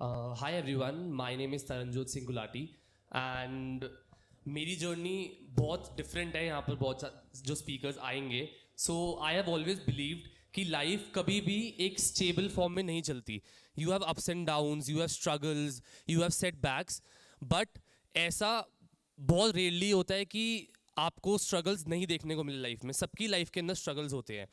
Hi everyone, my name is Taranjot Singh Gulati and मेरी journey बहुत different है. यहाँ पर बहुत जो स्पीकर्स आएंगे. सो आई हैव ऑलवेज बिलीव्ड कि लाइफ कभी भी एक स्टेबल फॉर्म में नहीं चलती. You have ups and downs, you have struggles, you have setbacks, but ऐसा बहुत रेयरली होता है कि आपको स्ट्रगल्स नहीं देखने को मिले लाइफ में. सबकी लाइफ के अंदर स्ट्रगल्स होते हैं.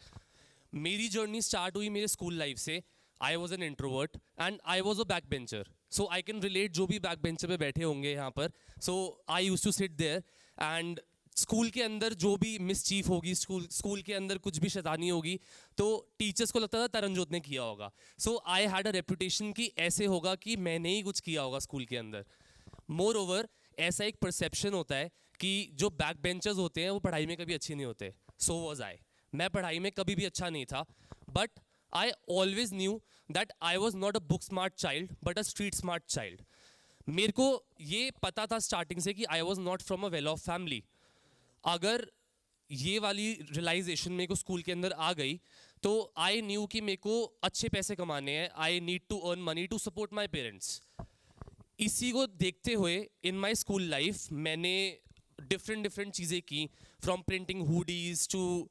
मेरी जर्नी स्टार्ट हुई मेरे स्कूल लाइफ से. I was an introvert and I was a back bencher. So I can relate जो भी बैक बेंचर पे बैठे होंगे यहाँ पर. So I use to sit there and school के अंदर जो भी मिसचीफ होगी, स्कूल के अंदर कुछ भी शैतानी होगी, तो टीचर्स को लगता था तरनजोत ने किया होगा. सो आई हैड अ रेपुटेशन कि ऐसे होगा कि मैंने ही कुछ किया होगा स्कूल के अंदर. मोर ओवर ऐसा एक परसेप्शन होता है कि जो बैक बेंचर्स होते हैं वो पढ़ाई में कभी अच्छे नहीं होते. So was I. मैं पढ़ाई में कभी भी अच्छा नहीं था, but I always knew that I was not a book smart child but a street smart child. मेरे को ये पता था स्टार्टिंग से कि I was not from a well off family. अगर ये वाली रियलाइजेशन मेरे को स्कूल के अंदर आ गई तो आई न्यू कि मेरे को अच्छे पैसे कमाने हैं. I need to earn money to support my parents. इसी को देखते हुए इन माई स्कूल लाइफ मैंने डिफरेंट चीज़ें की, from printing hoodies to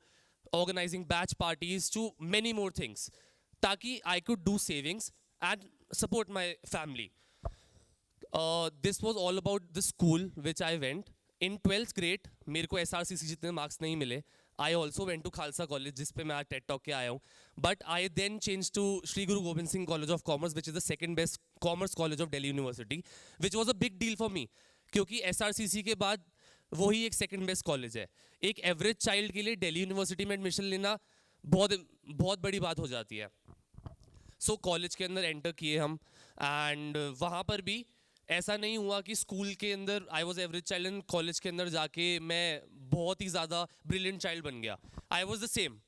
organizing batch parties to many more things, ताकि I could do savings and support my family. This was all about the school which I went. In 12th grade मेरे को SRCC जितने marks नहीं मिले. I also went to Khalsa college जिस पे मैं आज टेट टॉक के आया हूँ. But I then changed to Shri Guru Gobind Singh College of Commerce, which is the second best commerce college of Delhi University, which was a big deal for me. क्योंकि SRCC के बाद वही एक second best college है. एक average child के लिए Delhi university में एडमिशन लेना बहुत बड़ी बात हो जाती है. सो कॉलेज के अंदर एंटर किए हम एंड वहाँ पर भी ऐसा नहीं हुआ कि स्कूल के अंदर I was average child and college के अंदर जाके मैं बहुत ही ज़्यादा ब्रिलियंट चाइल्ड बन गया. I was the same.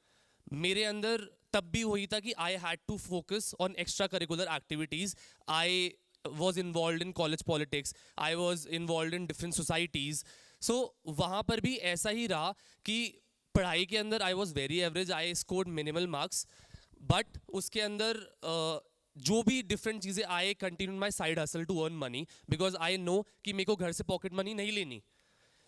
मेरे अंदर तब भी वही था कि I had to focus on extra curricular activities. I was involved in college politics, I was involved in different societies. So वहाँ पर भी ऐसा ही रहा कि पढ़ाई के अंदर I was very average, I scored minimal marks, but उसके अंदर जो भी different चीज़ें I continued my side hustle to earn money because I know कि मेरे को घर से pocket money नहीं लेनी.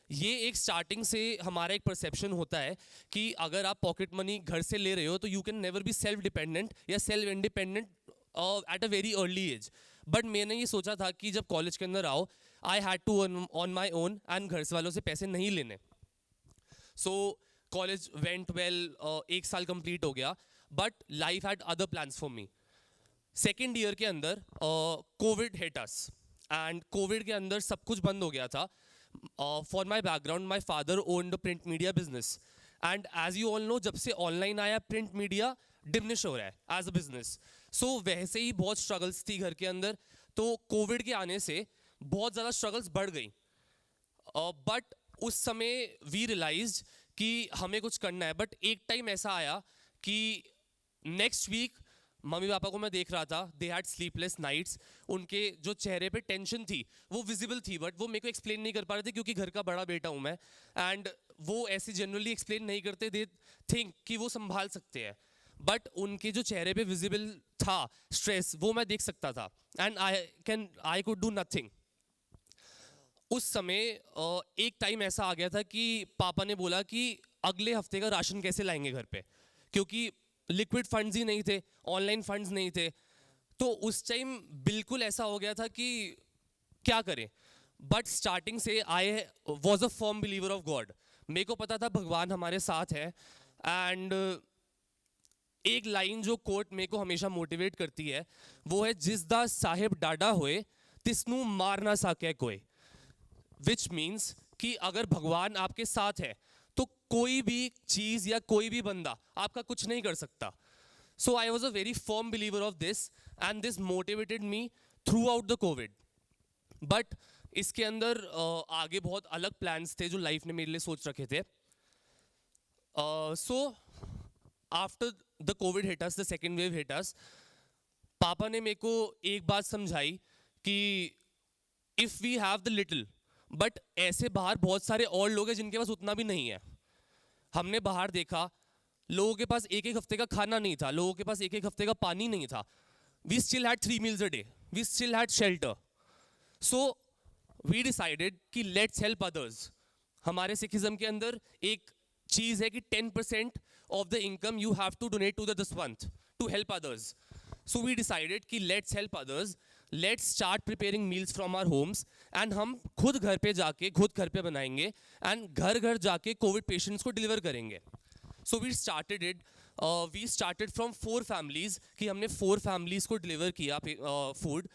ये एक स्टार्टिंग से हमारा एक परसेप्शन होता है कि अगर आप पॉकेट मनी घर से ले रहे हो तो you can never be self dependent या self independent at a very early age. But मैंने ये सोचा था कि जब कॉलेज के अंदर आओ I had to earn on my own and घर से वालों से पैसे नहीं लेने. So college went well. एक साल कंप्लीट हो गया but life had other plans for me. Second year के अंदर covid hit us and covid के अंदर सब कुछ बंद हो गया था. For my background my father owned print media business and as you all know जब से ऑनलाइन आया प्रिंट मीडिया डिमिनिश हो रहा है एज अ बिजनेस. सो वैसे ही बहुत स्ट्रगल्स थी घर के अंदर. तो कोविड के आने से बहुत ज़्यादा स्ट्रगल्स बढ़ गई. बट उस समय वी रियलाइज्ड कि हमें कुछ करना है. बट एक टाइम ऐसा आया कि नेक्स्ट वीक मम्मी पापा को मैं देख रहा था, दे हैड स्लीपलेस नाइट्स. उनके जो चेहरे पे टेंशन थी वो विजिबल थी, बट वो मेरे को एक्सप्लेन नहीं कर पा रहे थे क्योंकि घर का बड़ा बेटा हूँ मैं. एंड वो ऐसे जनरली एक्सप्लेन नहीं करते. दे थिंक कि वो संभाल सकते हैं, बट उनके जो चेहरे पे विजिबल था स्ट्रेस वो मैं देख सकता था. And I could do nothing. उस समय एक टाइम ऐसा आ गया था कि पापा ने बोला कि अगले हफ्ते का राशन कैसे लाएंगे घर पे, क्योंकि लिक्विड फंड्स ही नहीं थे, ऑनलाइन फंड्स नहीं थे. तो उस टाइम बिल्कुल ऐसा हो गया था कि क्या करें. बट स्टार्टिंग से I was a firm believer of God. मेरे को पता था भगवान हमारे साथ है. एंड एक लाइन जो कोट मेरे को हमेशा मोटिवेट करती है वो है, जिसदा साहिब डाडा होए तिसनू मार ना सके कोई. विच मीन्स कि अगर भगवान आपके साथ है तो कोई भी चीज़ या कोई भी बंदा आपका कुछ नहीं कर सकता. So I was a very firm believer of this and this motivated me throughout the Covid. But इसके अंदर आगे बहुत अलग प्लान्स थे जो लाइफ ने मेरे लिए सोच रखे थे. So after the covid hit us, the second wave hit us, पापा ने मेरे को एक बात समझाई कि if we have the little, but ऐसे बाहर बहुत सारे और लोग हैं जिनके पास उतना भी नहीं है. हमने बाहर देखा लोगों के पास एक एक हफ्ते का खाना नहीं था, लोगों के पास एक एक हफ्ते का पानी नहीं था. We still had 3 meals a day. we still had shelter. So we decided कि let's help others. हमारे सिखिज्म के अंदर एक चीज है कि 10% of the income you have to donate to the Daswant to help others. So we decided कि let's help others, let's start preparing meals from our homes, and हम खुद घर पे जाके खुद घर पे बनाएंगे and घर घर जाके कोविड पेशेंट्स को डिलीवर करेंगे. So we started it. We started from 4 families कि हमने 4 families को डिलीवर किया फूड.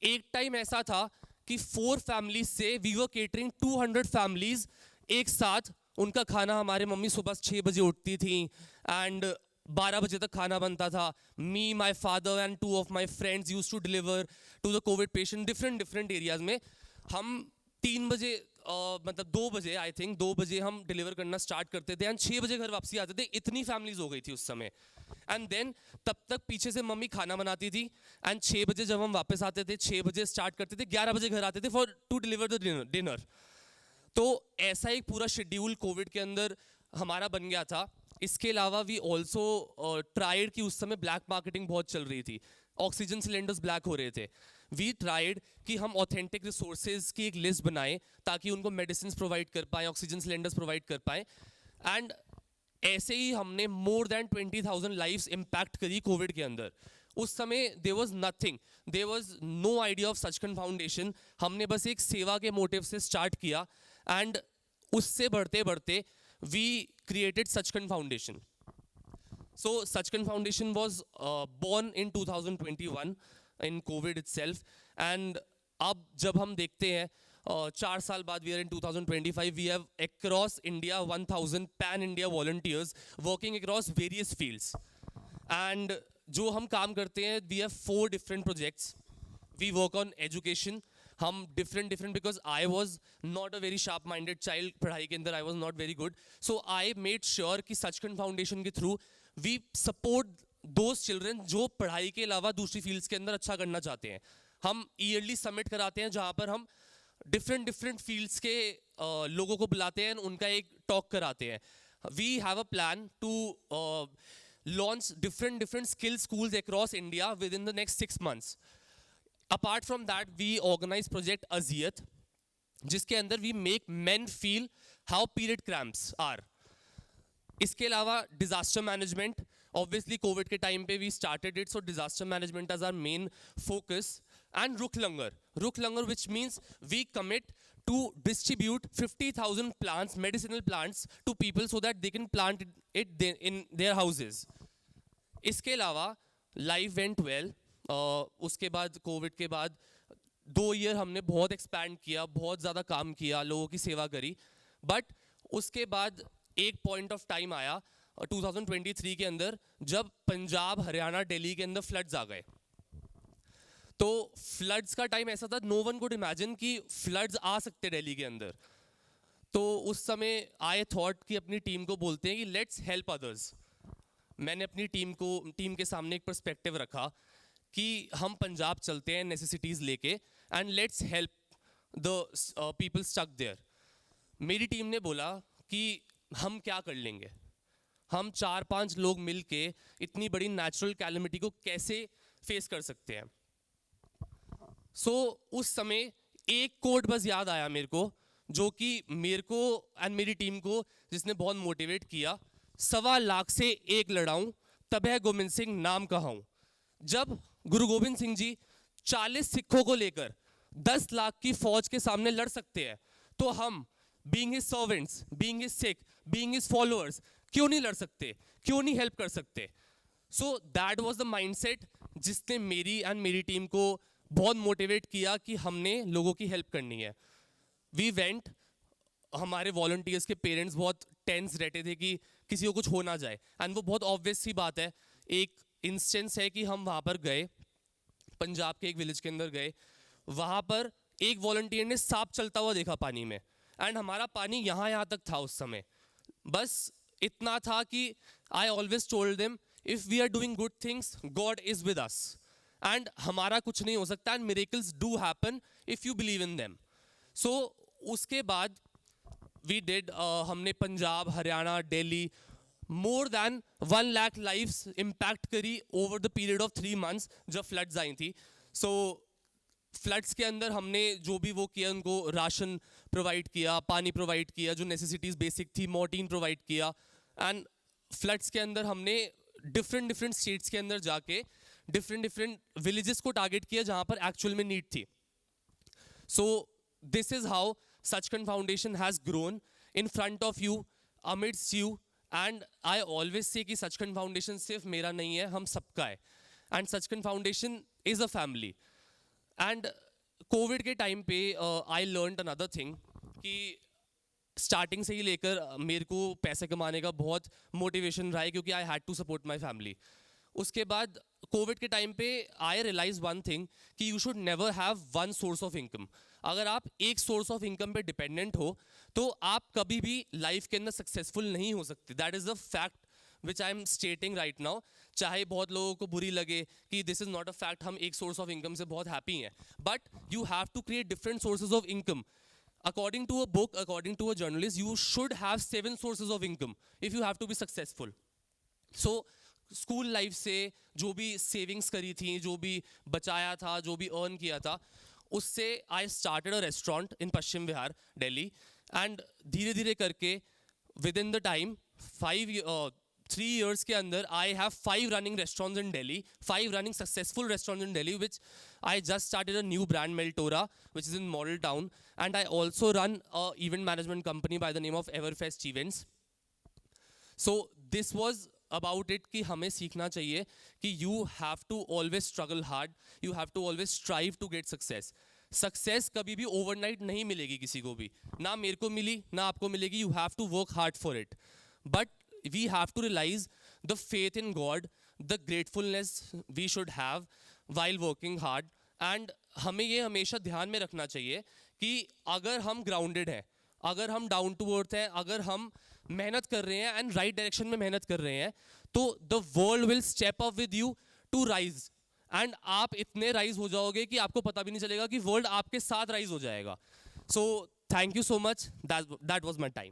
एक टाइम ऐसा था कि 4 families से we were catering 200 families एक साथ. उनका खाना, हमारे मम्मी सुबह 6 बजे उठती थी एंड 12 बजे तक खाना बनता था. Me, my father and 2 of my friends used to deliver to the COVID patient different areas में. हम 3 बजे मतलब 2 बजे आई थिंक 2 बजे हम डिलीवर करना स्टार्ट करते थे एंड 6 बजे घर वापसी आते थे. इतनी फैमिलीज हो गई थी उस समय. एंड देन तब तक पीछे से मम्मी खाना बनाती थी एंड 6 बजे जब हम वापस आते थे, 6 बजे स्टार्ट करते थे, 11 बजे घर आते थे for to deliver the dinner. तो ऐसा एक पूरा शेड्यूल कोविड के अंदर हमारा बन गया था. इसके अलावा वी ऑल्सो ट्राइड कि उस समय ब्लैक मार्केटिंग बहुत चल रही थी, ऑक्सीजन सिलेंडर्स ब्लैक हो रहे थे. वी ट्राइड कि हम ऑथेंटिक रिसोर्सेज की एक लिस्ट बनाएं ताकि उनको मेडिसिन प्रोवाइड कर पाएं, ऑक्सीजन सिलेंडर्स प्रोवाइड कर पाएं. एंड ऐसे ही हमने मोर देन 20,000 लाइव्स इम्पैक्ट करी कोविड के अंदर. उस समय there was nothing, there was no idea of Sachkhand Foundation. हमने बस एक सेवा के मोटिव से स्टार्ट किया एंड उससे बढ़ते बढ़ते we created Sachkhand Foundation. So Sachkhand Foundation was born in 2021 in COVID itself. And अब जब हम देखते हैं 4 साल बाद we are in 2025, we have across India 1,000 pan-India volunteers working across various fields. And जो हम काम करते हैं, we have 4 different projects. We work on education. हम different because I was not a very sharp-minded child. पढ़ाई के अंदर I was not very good. So I made sure कि Sachkhand Foundation के through we support those children जो पढ़ाई के अलावा दूसरी fields के अंदर अच्छा करना चाहते हैं. हम yearly summit कराते हैं जहाँ पर हम different fields के लोगों को बुलाते हैं, उनका एक talk कराते हैं. We have a plan to launch different skill schools across India within the next 6 months. Apart from that, we organize project Aziyat, जिसके अंदर we make men feel how period cramps are. इसके अलावा disaster management, obviously COVID के time पे we started it, so disaster management as our main focus. And Rukh Langar, which means we commit to distribute 50,000 plants, medicinal plants to people so that they can plant it in their houses. इसके अलावा life went well. उसके बाद covid के बाद 2 year हमने बहुत expand किया, बहुत ज़्यादा काम किया, लोगों की सेवा करी. बट उसके बाद एक पॉइंट ऑफ टाइम आया 2023 के अंदर जब पंजाब, हरियाणा, दिल्ली के अंदर फ्लड्स आ गए. तो फ्लड्स का टाइम ऐसा था, नो वन कुड इमेजिन कि फ्लड्स आ सकते दिल्ली के अंदर. तो उस समय आई थॉट कि अपनी टीम को बोलते हैं कि लेट्स हेल्प अदर्स. मैंने अपनी टीम के सामने एक पर्सपेक्टिव रखा कि हम पंजाब चलते हैं नेसेसिटीज़ लेके and let's help the people stuck there. मेरी टीम ने बोला कि हम क्या कर लेंगे, हम 4-5 लोग मिल के इतनी बड़ी नेचुरल कैलेमिटी को कैसे फेस कर सकते हैं. सो उस समय एक कोट बस याद आया मेरे को, जो कि मेरे को एंड मेरी टीम को जिसने बहुत मोटिवेट किया. 1.25 लाख से एक लड़ाऊं तब है गोविंद सिंह नाम कहाऊं. जब गुरु गोविंद सिंह जी 40 सिखों को लेकर 10 लाख की फौज के सामने लड़ सकते हैं, तो हम being his servants, being his Sikh, being his followers क्यों नहीं लड़ सकते, क्यों नहीं हेल्प कर सकते. So that was the mindset जिसने मेरी टीम को बहुत मोटिवेट किया कि हमने लोगों की हेल्प करनी है. वी वेंट, हमारे वॉलंटियर्स के पेरेंट्स बहुत टेंस रहते थे कि किसी को कुछ हो ना जाए. एंड वो बहुत ऑब्वियस सी बात है. एक इंस्टेंस है कि हम वहाँ पर गए, पंजाब के एक विलेज के अंदर गए, वहाँ पर एक वॉलंटियर ने सांप चलता हुआ देखा पानी में. एंड हमारा पानी यहाँ तक था उस समय. बस इतना था कि I always told them if we are doing good things God is with us and हमारा कुछ नहीं हो सकता. And miracles do happen if you believe in them. So उसके बाद वी डिड, हमने Punjab, Haryana, Delhi, more than 1 lakh lives impact करी over the period of 3 months जब floods आई थी. So फ्लड्स के अंदर हमने जो भी वो किया, उनको राशन प्रोवाइड किया, पानी प्रोवाइड किया, जो नेसेसिटीज़ बेसिक थी, मॉर्टीन प्रोवाइड किया। एंड फ्लड्स के अंदर हमने डिफरेंट डिफरेंट स्टेट्स के अंदर जाके डिफरेंट डिफरेंट विलेजेस को टारगेट किया जहाँ पर एक्चुअल में नीड थी। So this is how Sachkhand Foundation has grown in front of you, amidst you, and I always say कि Sachkhand Foundation सिर्फ मेरा नहीं है, हम सबका है। And Sachkhand Foundation is a family. And Covid के टाइम पे I learned another thing कि स्टार्टिंग से ही लेकर मेरे को पैसे कमाने का बहुत मोटिवेशन रहा है, क्योंकि I had to support my family. उसके बाद कोविड के टाइम पे आई रियलाइज वन थिंग कि you should never have one source of income. अगर आप एक सोर्स ऑफ इनकम पे डिपेंडेंट हो तो आप कभी भी लाइफ के अंदर सक्सेसफुल नहीं हो सकते। That is the fact which I am stating right now. चाहे बहुत लोगों को बुरी लगे कि this is not a fact, हम एक सोर्स ऑफ इनकम से बहुत हैप्पी हैं, but you have to create different sources of income. According to a book, according to a journalist, you should have 7 sources of income if you have to be successful. So school life से जो भी savings करी थी, जो भी बचाया था, जो भी अर्न किया था, उससे I started a restaurant in Paschim Vihar, Delhi. And धीरे धीरे करके with in the time 3 years के अंदर I have 5 running restaurants in Delhi, 5 running successful restaurants in Delhi, which I just started a new brand, Meltora, which is in Model Town, and I also run a event management company by the name of Everfest Events. So this was about it कि हमें सीखना चाहिए कि you have to always struggle hard, you have to always strive to get success. Success कभी भी overnight नहीं मिलेगी किसी को भी, ना मेरे को मिली ना आपको मिलेगी। You have to work hard for it, but we have to realize the faith in God, the gratefulness we should have while working hard. And हमें ये हमेशा ध्यान में रखना चाहिए कि अगर हम ग्राउंडेड हैं, अगर हम डाउन टू अर्थ हैं, अगर हम मेहनत कर रहे हैं एंड राइट डायरेक्शन में मेहनत कर रहे हैं, तो the world will step up with you to rise. And आप इतने राइज हो जाओगे कि आपको पता भी नहीं चलेगा कि वर्ल्ड आपके साथ राइज हो जाएगा। So thank you so much, that was my time.